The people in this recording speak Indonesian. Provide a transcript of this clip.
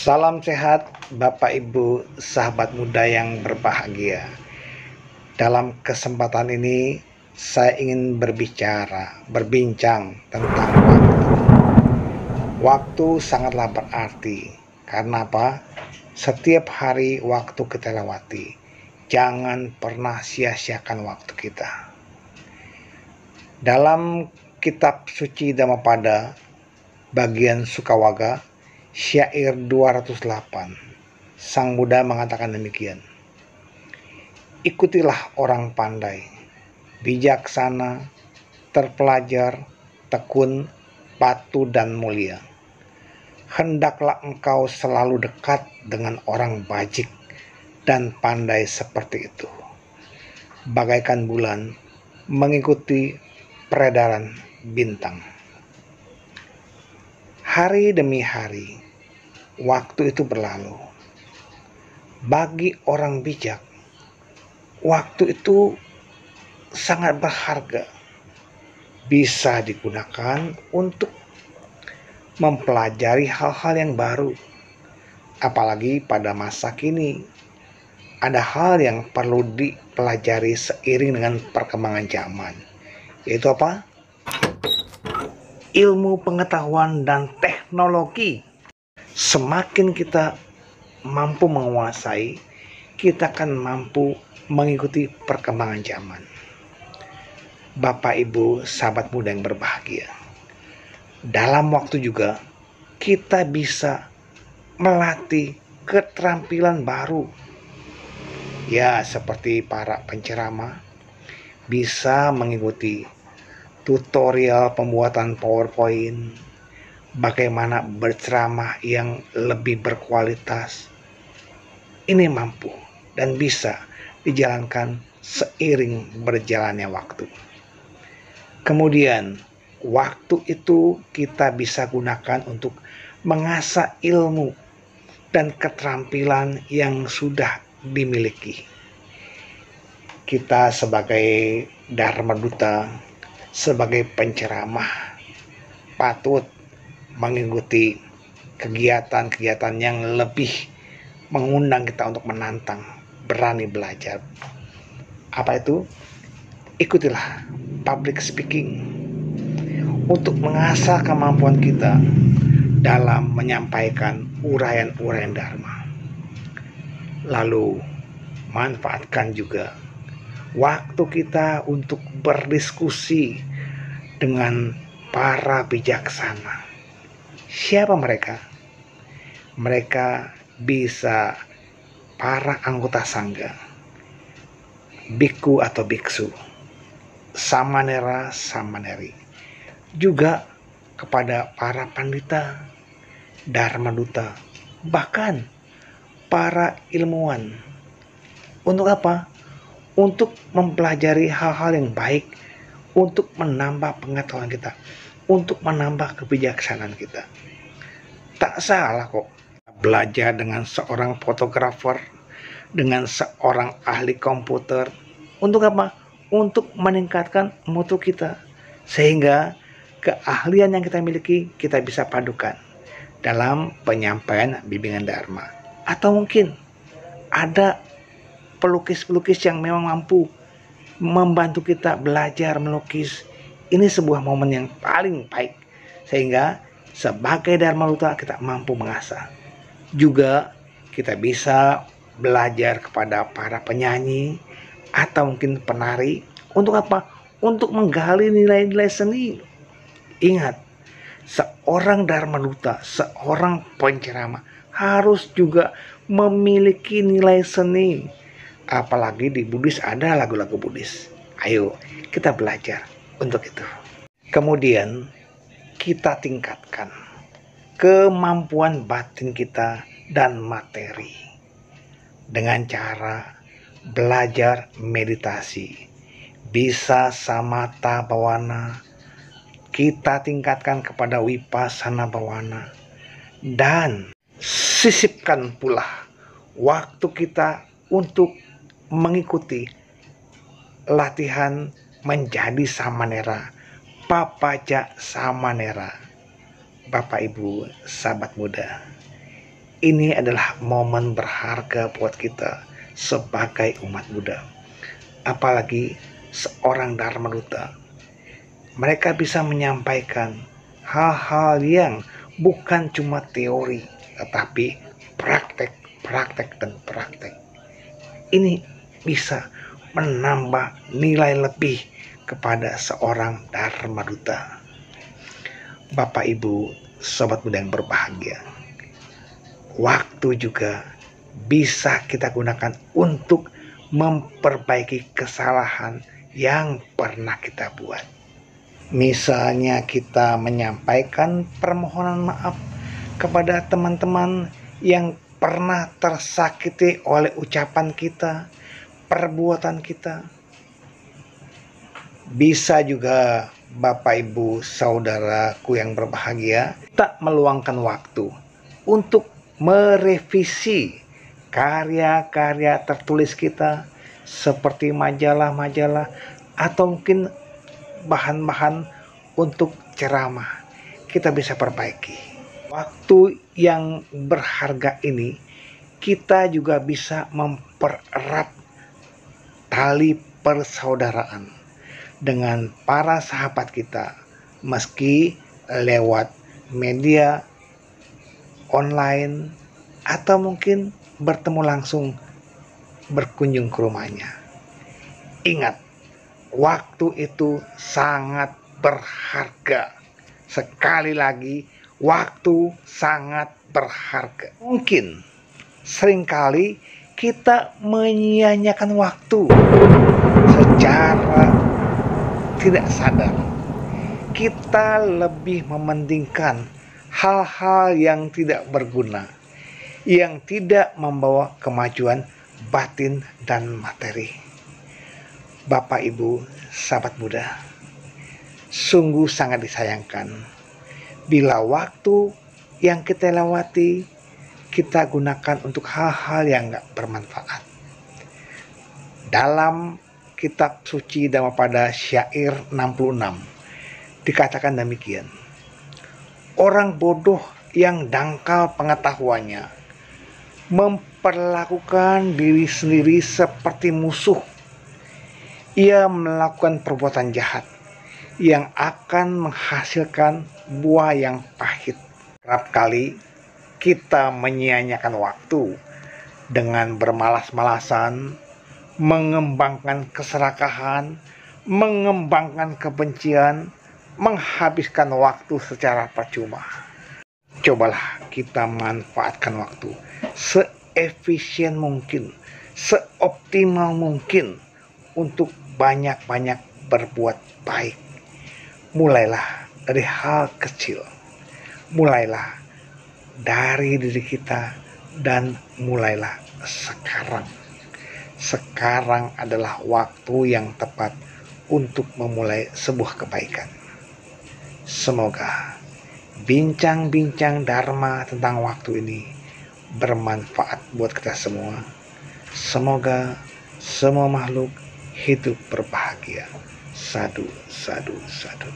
Salam sehat Bapak Ibu sahabat muda yang berbahagia. Dalam kesempatan ini saya ingin berbincang tentang waktu. Waktu sangatlah berarti. Karena apa? Setiap hari waktu kita lewati. Jangan pernah sia-siakan waktu kita. Dalam kitab suci Dhammapada bagian Sukawaga syair 208, Sang Buddha mengatakan demikian. Ikutilah orang pandai, bijaksana, terpelajar, tekun, patuh dan mulia. Hendaklah engkau selalu dekat dengan orang bajik dan pandai seperti itu. Bagaikan bulan mengikuti peredaran bintang. Hari demi hari, waktu itu berlalu. Bagi orang bijak, waktu itu sangat berharga. Bisa digunakan untuk mempelajari hal-hal yang baru. Apalagi pada masa kini, ada hal yang perlu dipelajari seiring dengan perkembangan zaman. Yaitu apa? Ilmu pengetahuan dan teknologi. Semakin kita mampu menguasai, kita akan mampu mengikuti perkembangan zaman. Bapak Ibu sahabat muda yang berbahagia, dalam waktu juga kita bisa melatih keterampilan baru. Ya, seperti para penceramah bisa mengikuti tutorial pembuatan PowerPoint, bagaimana berceramah yang lebih berkualitas. Ini mampu dan bisa dijalankan seiring berjalannya waktu. Kemudian, waktu itu kita bisa gunakan untuk mengasah ilmu dan keterampilan yang sudah dimiliki. Kita sebagai Dharma Duta, sebagai penceramah, patut mengikuti kegiatan-kegiatan yang lebih mengundang kita untuk menantang, berani belajar. Apa itu? Ikutilah public speaking untuk mengasah kemampuan kita dalam menyampaikan uraian-uraian Dharma. Lalu manfaatkan juga waktu kita untuk berdiskusi dengan para bijaksana. Siapa mereka? Mereka bisa para anggota sangga, biku atau biksu, samanera, samaneri, juga kepada para pandita, dharma duta, bahkan para ilmuwan. Untuk apa? Untuk mempelajari hal-hal yang baik, untuk menambah pengetahuan kita, untuk menambah kebijaksanaan kita. Tak salah kok belajar dengan seorang fotografer, dengan seorang ahli komputer. Untuk apa? Untuk meningkatkan mutu kita, sehingga keahlian yang kita miliki kita bisa padukan dalam penyampaian bimbingan Dharma. Atau mungkin ada pelukis-pelukis yang memang mampu membantu kita belajar melukis. Ini sebuah momen yang paling baik, sehingga sebagai Dharma Duta kita mampu mengasah. Juga kita bisa belajar kepada para penyanyi atau mungkin penari. Untuk apa? Untuk menggali nilai-nilai seni. Ingat, seorang Dharma Duta, seorang penceramah harus juga memiliki nilai seni. Apalagi di Buddhis ada lagu-lagu Buddhis. Ayo kita belajar untuk itu. Kemudian kita tingkatkan kemampuan batin kita dan materi dengan cara belajar meditasi. Bisa samatha bhavana, kita tingkatkan kepada vipassana bhavana, dan sisipkan pula waktu kita untuk mengikuti latihan menjadi samanera, papaja samanera. Bapak Ibu sahabat muda, Ini adalah momen berharga buat kita sebagai umat Buddha. Apalagi seorang Dharma Duta. Mereka bisa menyampaikan hal-hal yang bukan cuma teori, tetapi praktek, dan praktek. Ini bisa menambah nilai lebih kepada seorang Dharma Duta. Bapak, Ibu, Sobat Buddha yang berbahagia, waktu juga bisa kita gunakan untuk memperbaiki kesalahan yang pernah kita buat. Misalnya kita menyampaikan permohonan maaf kepada teman-teman yang pernah tersakiti oleh ucapan kita, perbuatan kita. Bisa juga Bapak, Ibu, saudaraku yang berbahagia, tak meluangkan waktu untuk merevisi karya-karya tertulis kita seperti majalah-majalah atau mungkin bahan-bahan untuk ceramah. Kita bisa perbaiki. Waktu yang berharga ini kita juga bisa mempererat tali persaudaraan dengan para sahabat kita, meski lewat media online atau mungkin bertemu langsung, berkunjung ke rumahnya. Ingat, waktu itu sangat berharga. Sekali lagi, waktu sangat berharga. Mungkin seringkali kita menyia-nyiakan waktu secara tidak sadar. Kita lebih mementingkan hal-hal yang tidak berguna, yang tidak membawa kemajuan batin dan materi. Bapak, Ibu, sahabat Buddha, sungguh sangat disayangkan bila waktu yang kita lewati kita gunakan untuk hal-hal yang gak bermanfaat. Dalam kitab suci Dhammapada syair 66 dikatakan demikian: orang bodoh yang dangkal pengetahuannya memperlakukan diri sendiri seperti musuh. Ia melakukan perbuatan jahat yang akan menghasilkan buah yang pahit. Kerap kali kita menyia-nyiakan waktu dengan bermalas-malasan, mengembangkan keserakahan, mengembangkan kebencian, menghabiskan waktu secara percuma. Cobalah kita manfaatkan waktu seefisien mungkin, seoptimal mungkin untuk banyak-banyak berbuat baik. Mulailah dari hal kecil, mulailah dari diri kita, dan mulailah sekarang. Sekarang adalah waktu yang tepat untuk memulai sebuah kebaikan. Semoga bincang-bincang Dharma tentang waktu ini bermanfaat buat kita semua. Semoga semua makhluk hidup berbahagia. Sadu, sadu, sadu.